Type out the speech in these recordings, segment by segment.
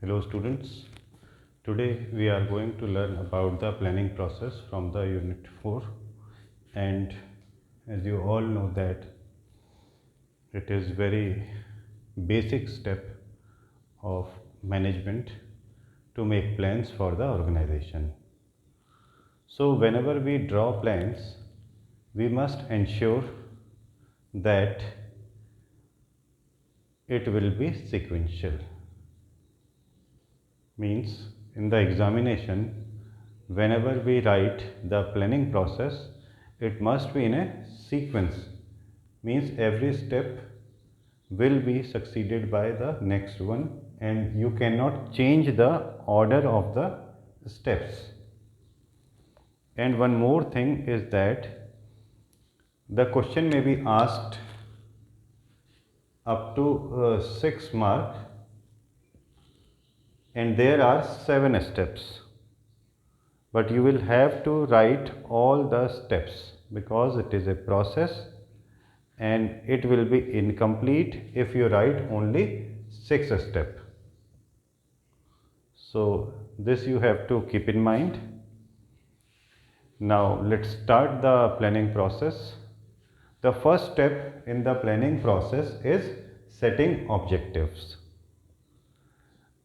Hello students, today we are going to learn about the planning process from the unit 4, and as you all know that it is very basic step of management to make plans for the organization. So whenever we draw plans, we must ensure that it will be sequential. Means in the examination, whenever we write the planning process, it must be in a sequence. Means every step will be succeeded by the next one, and you cannot change the order of the steps. And one more thing is that the question may be asked up to 6 mark, and there are 7 steps, but you will have to write all the steps because it is a process and it will be incomplete if you write only 6 steps. So this you have to keep in mind. Now let's start the planning process. The first step in the planning process is setting objectives.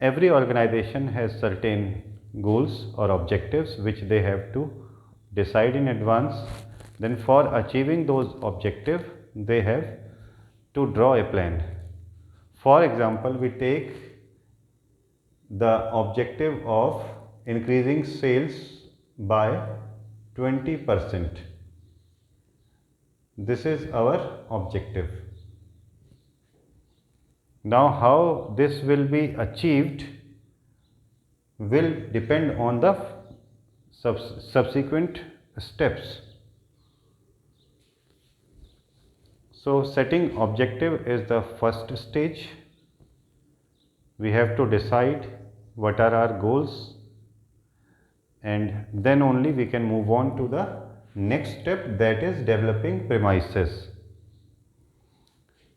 Every organization has certain goals or objectives which they have to decide in advance. Then for achieving those objectives, they have to draw a plan. For example, we take the objective of increasing sales by 20%. This is our objective. Now how this will be achieved will depend on the subsequent steps. So setting objective is the first stage. We have to decide what are our goals, and then only we can move on to the next step, that is developing premises.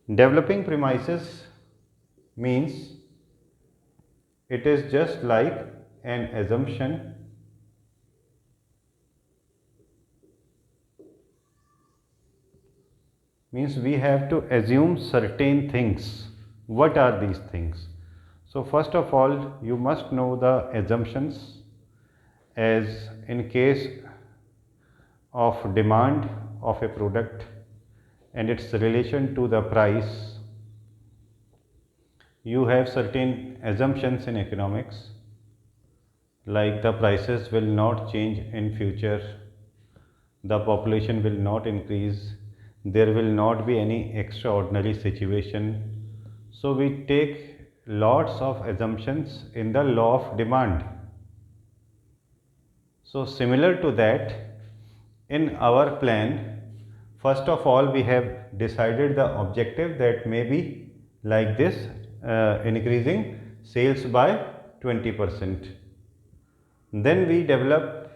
Developing premises means it is just like an assumption. Means we have to assume certain things. What are these things? So first of all, you must know the assumptions. As in case of demand of a product and its relation to the price, you have certain assumptions in economics, like the prices will not change in future, the population will not increase, there will not be any extraordinary situation. So we take lots of assumptions in the law of demand. So similar to that, in our plan, first of all we have decided the objective that may be like this, increasing sales by 20%. Then we develop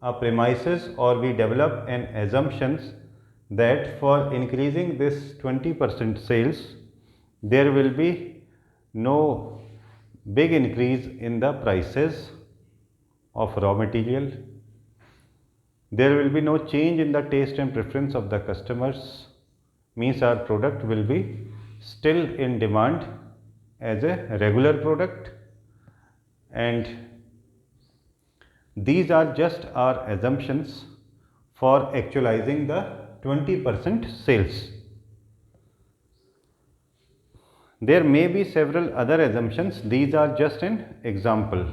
a premises, or we develop an assumptions that for increasing this 20% sales, there will be no big increase in the prices of raw material. There will be no change in the taste and preference of the customers. Means our product will be still in demand as a regular product, and these are just our assumptions for actualizing the 20% sales. There may be several other assumptions, these are just an example.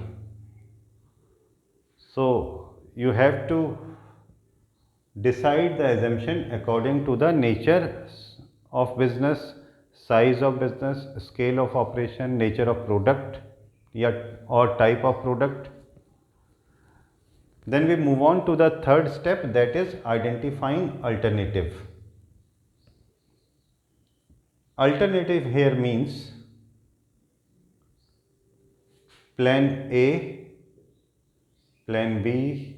So you have to decide the assumption according to the nature of business, size of business, scale of operation, nature of product or type of product. Then we move on to the third step, that is identifying alternative. Alternative here means plan A, plan B,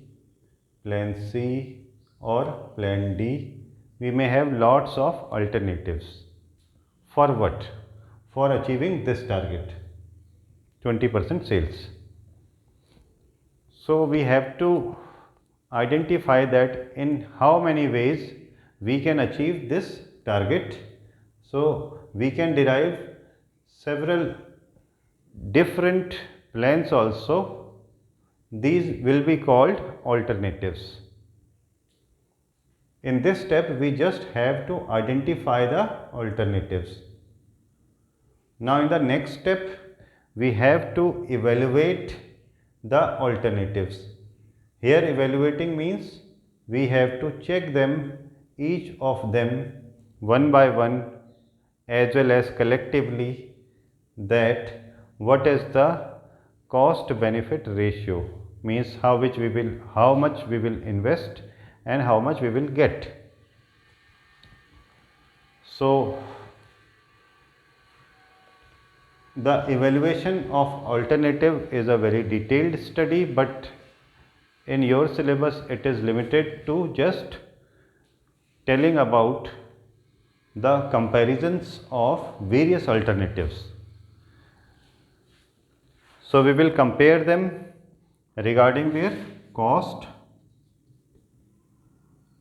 plan C or plan D. We may have lots of alternatives. For what? For achieving this target. 20% sales. So we have to identify that in how many ways we can achieve this target. So we can derive several different plans also. These will be called alternatives. In this step, we just have to identify the alternatives. Now in the next step, we have to evaluate the alternatives. Here evaluating means we have to check them, each of them one by one as well as collectively, that what is the cost benefit ratio, means how much we will invest and how much we will get. So the evaluation of alternative is a very detailed study, but in your syllabus it is limited to just telling about the comparisons of various alternatives. So we will compare them regarding their cost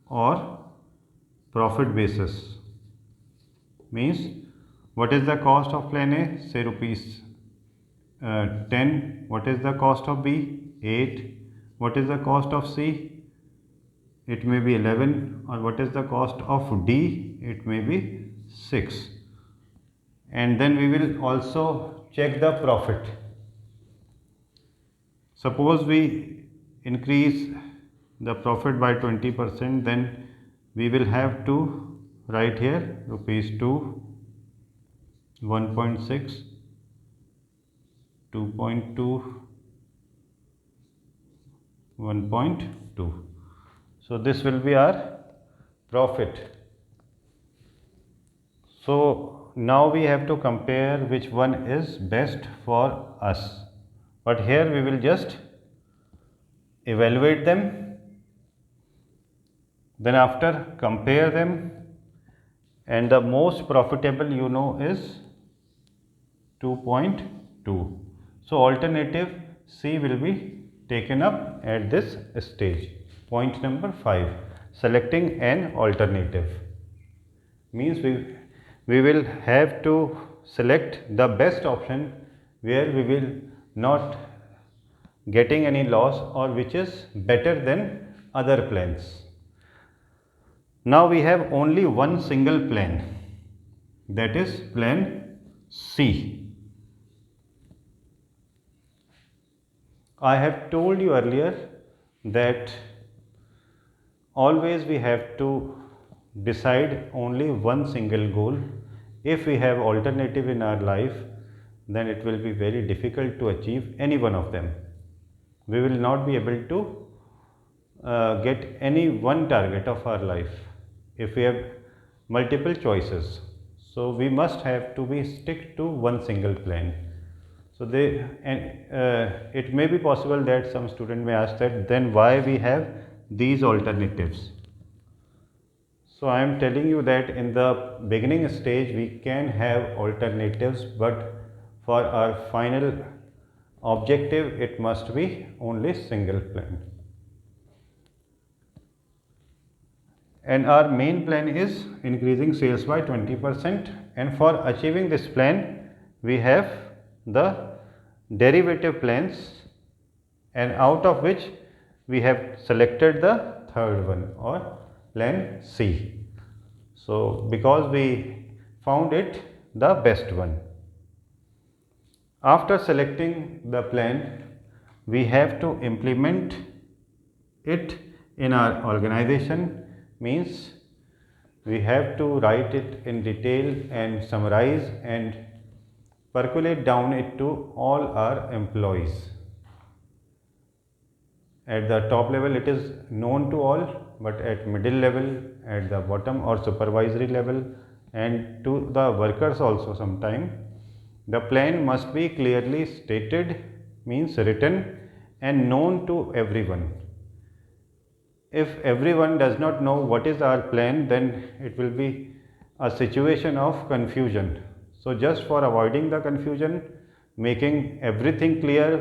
or profit basis. Means what is the cost of plan A? Say rupees 10. What is the cost of B? 8. What is the cost of C? It may be 11. Or what is the cost of D? It may be 6. And then we will also check the profit. Suppose we increase the profit by 20%, then we will have to write here rupees 2, 1.6, 2.2, 1.2. So this will be our profit. So now we have to compare which one is best for us. But here we will just evaluate them, then after compare them, and the most profitable is 2.2. So alternative C will be taken up at this stage. Point number 5, selecting an alternative means we will have to select the best option where we will not getting any loss or which is better than other plans. Now we have only one single plan, that is plan C. I have told you earlier that always we have to decide only one single goal. If we have alternative in our life, then it will be very difficult to achieve any one of them. We will not be able to get any one target of our life if we have multiple choices. So we must have to be stick to one single plan. So it may be possible that some student may ask that then why we have these alternatives. So I am telling you that in the beginning stage we can have alternatives, but for our final objective it must be only single plan. And our main plan is increasing sales by 20%, and for achieving this plan we have the derivative plans, and out of which we have selected the third one, or plan C. So because we found it the best one. After selecting the plan, we have to implement it in our organization, means we have to write it in detail and summarize and percolate down it to all our employees. At the top level it is known to all, but at middle level, at the bottom or supervisory level, and to the workers also sometime, the plan must be clearly stated, means written and known to everyone. If everyone does not know what is our plan, then it will be a situation of confusion. So just for avoiding the confusion, making everything clear,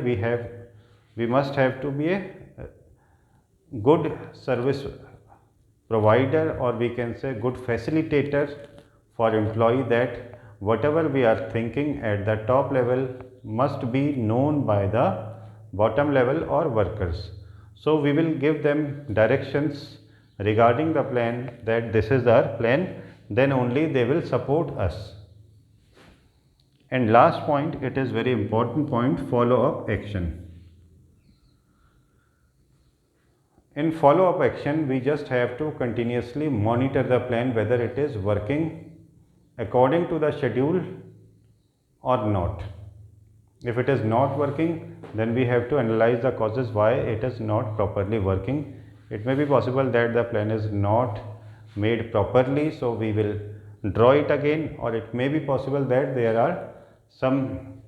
we must have to be a good service provider, or we can say good facilitator for employee, that whatever we are thinking at the top level must be known by the bottom level or workers. So we will give them directions regarding the plan, that this is our plan, then only they will support us. And last point, it is very important point, follow up action. In follow up action, we just have to continuously monitor the plan whether it is working according to the schedule or not. If it is not working, then we have to analyze the causes why it is not properly working. It may be possible that the plan is not made properly, so we will draw it again, or it may be possible that there are some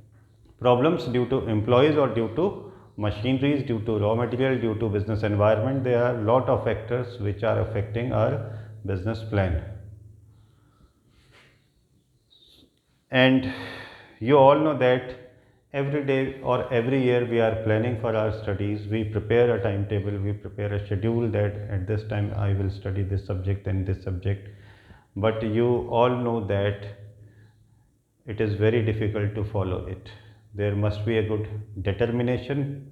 problems due to employees or due to machineries, due to raw material, due to business environment. There are lot of factors which are affecting our business plan. And you all know that every day or every year we are planning for our studies. We prepare a timetable, we prepare a schedule, that at this time I will study this subject and this subject. But you all know that it is very difficult to follow it. There must be a good determination,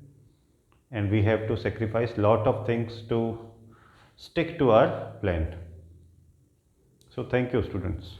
and we have to sacrifice lot of things to stick to our plan. So thank you, students.